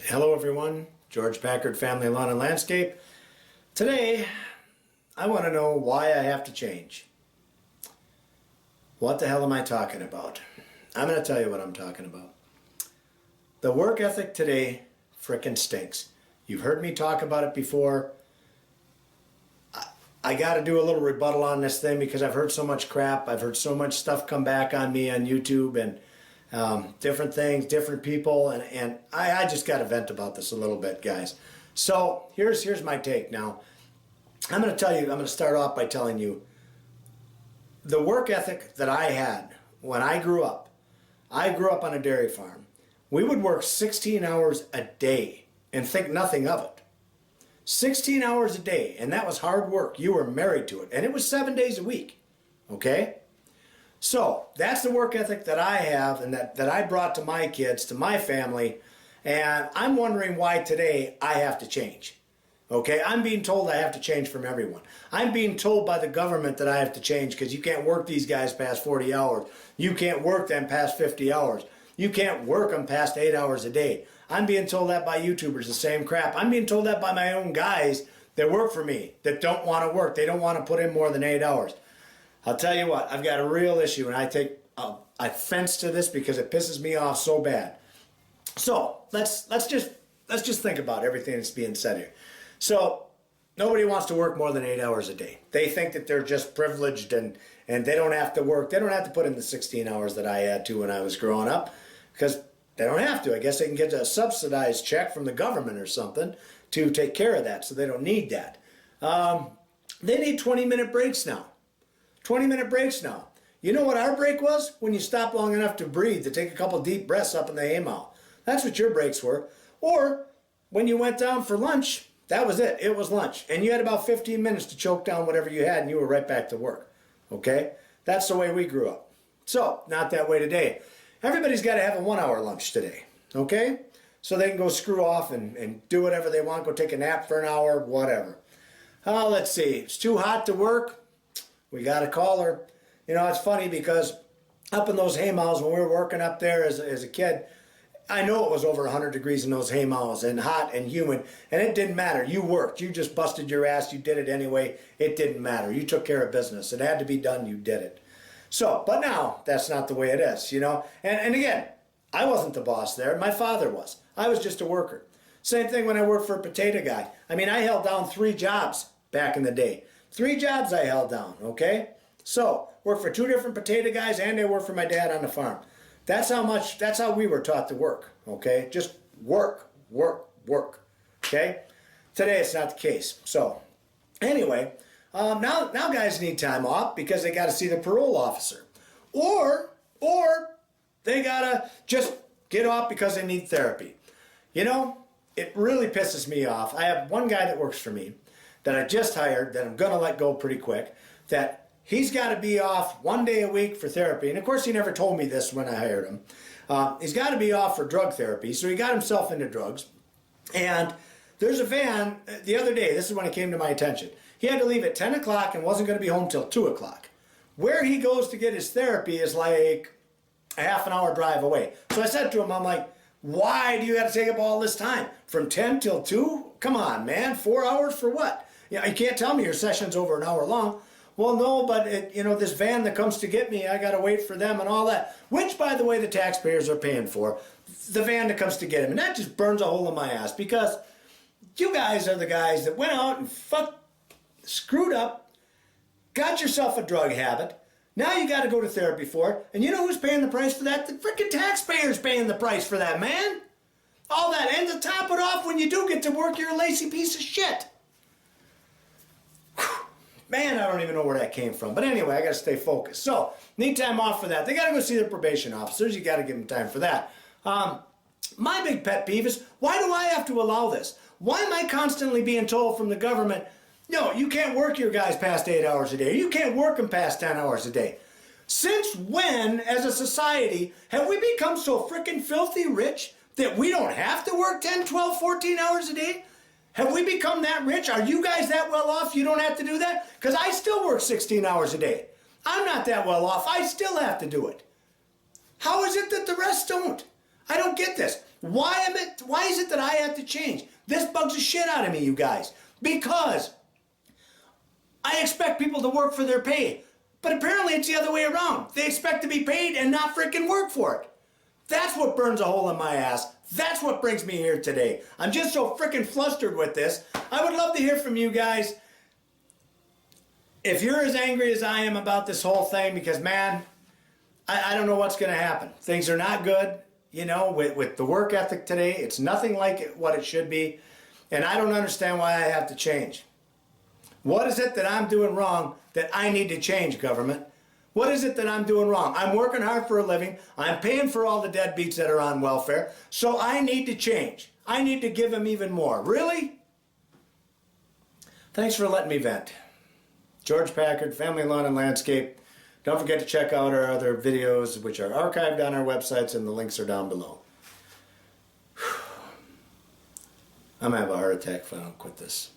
Hello everyone, George Packard Family Lawn and Landscape. Today, I want to know why I have to change. What the hell am I talking about? I'm going to tell you what I'm talking about. The work ethic today frickin' stinks. You've heard me talk about it before. I got to do a little rebuttal on this thing because I've heard so much crap. I've heard so much stuff come back on me on YouTube and different things, different people, and I just got to vent about this a little bit, guys. So here's my take now. I'm going to start off by telling you the work ethic that I had when I grew up. I grew up on a dairy farm. We would work 16 hours a day and think nothing of it. 16 hours a day, and that was hard work. You were married to it, and it was 7 days a week, okay? So that's the work ethic that I have and that I brought to my kids, to my family, and I'm wondering why today I have to change. Okay, I'm being told I have to change from everyone. I'm being told by the government that I have to change because you can't work these guys past 40 hours. You can't work them past 50 hours. You can't work them past 8 hours a day. I'm being told that by YouTubers, the same crap. I'm being told that by my own guys that work for me, that don't want to work. They don't want to put in more than 8 hours. I'll tell you what, I've got a real issue, and I take offense to this because it pisses me off so bad. So let's just think about everything that's being said here. So nobody wants to work more than 8 hours a day. They think that they're just privileged and they don't have to work. They don't have to put in the 16 hours that I had to when I was growing up because they don't have to. I guess they can get a subsidized check from the government or something to take care of that, so they don't need that. They need 20-minute breaks now. 20-minute breaks now. You know what our break was? When you stop long enough to breathe, to take a couple deep breaths up in the haymow. That's what your breaks were. Or when you went down for lunch, that was it. It was lunch. And you had about 15 minutes to choke down whatever you had and you were right back to work. Okay? That's the way we grew up. So, not that way today. Everybody's got to have a 1 hour lunch today. Okay? So they can go screw off and do whatever they want, go take a nap for an hour, whatever. Let's see. It's too hot to work. We got a caller. You know, it's funny because up in those haymows when we were working up there as a kid, I know it was over 100 degrees in those haymows and hot and humid, and it didn't matter. You worked. You just busted your ass. You did it anyway. It didn't matter. You took care of business. It had to be done. You did it. So, but now that's not the way it is, you know. And again, I wasn't the boss there. My father was. I was just a worker. Same thing when I worked for a potato guy. I mean, I held down 3 jobs back in the day. 3 jobs I held down, okay? So, worked for 2 different potato guys and I worked for my dad on the farm. That's how we were taught to work, okay? Just work, work, work, okay? Today it's not the case. So, anyway, now guys need time off because they got to see the parole officer. Or they got to just get off because they need therapy. You know, it really pisses me off. I have one guy that works for me that I just hired, that I'm going to let go pretty quick, that he's got to be off 1 day a week for therapy. And of course, he never told me this when I hired him. He's got to be off for drug therapy, so he got himself into drugs. And there's a van, the other day, this is when it came to my attention. He had to leave at 10 o'clock and wasn't going to be home till 2 o'clock. Where he goes to get his therapy is like a half an hour drive away. So I said to him, I'm like, why do you got to take up all this time? From 10 till 2? Come on, man, 4 hours for what? You know, you can't tell me your session's over an hour long. Well, no, but this van that comes to get me, I got to wait for them and all that. Which, by the way, the taxpayers are paying for. The van that comes to get him. And that just burns a hole in my ass because you guys are the guys that went out and screwed up, got yourself a drug habit. Now you got to go to therapy for it. And you know who's paying the price for that? The freaking taxpayers paying the price for that, man. All that. And to top it off, when you do get to work, you're a lazy piece of shit. Man, I don't even know where that came from. But anyway, I got to stay focused. So, need time off for that. They got to go see their probation officers. You got to give them time for that. My big pet peeve is, why do I have to allow this? Why am I constantly being told from the government, no, you can't work your guys past 8 hours a day. You can't work them past 10 hours a day. Since when, as a society, have we become so freaking filthy rich that we don't have to work 10, 12, 14 hours a day? Have we become that rich? Are you guys that well off you don't have to do that? Because I still work 16 hours a day. I'm not that well off. I still have to do it. How is it that the rest don't? I don't get this. Why is it that I have to change? This bugs the shit out of me, you guys. Because I expect people to work for their pay. But apparently it's the other way around. They expect to be paid and not freaking work for it. That's what burns a hole in my ass. That's what brings me here today. I'm just so freaking flustered with this. I would love to hear from you guys. If you're as angry as I am about this whole thing, because man, I don't know what's going to happen. Things are not good, you know, with the work ethic today. It's nothing like what it should be. And I don't understand why I have to change. What is it that I'm doing wrong that I need to change, government? What is it that I'm doing wrong? I'm working hard for a living. I'm paying for all the deadbeats that are on welfare. So I need to change. I need to give them even more. Really? Thanks for letting me vent. George Packard, Family Lawn and Landscape. Don't forget to check out our other videos, which are archived on our websites, and the links are down below. I'm going to have a heart attack if I don't quit this.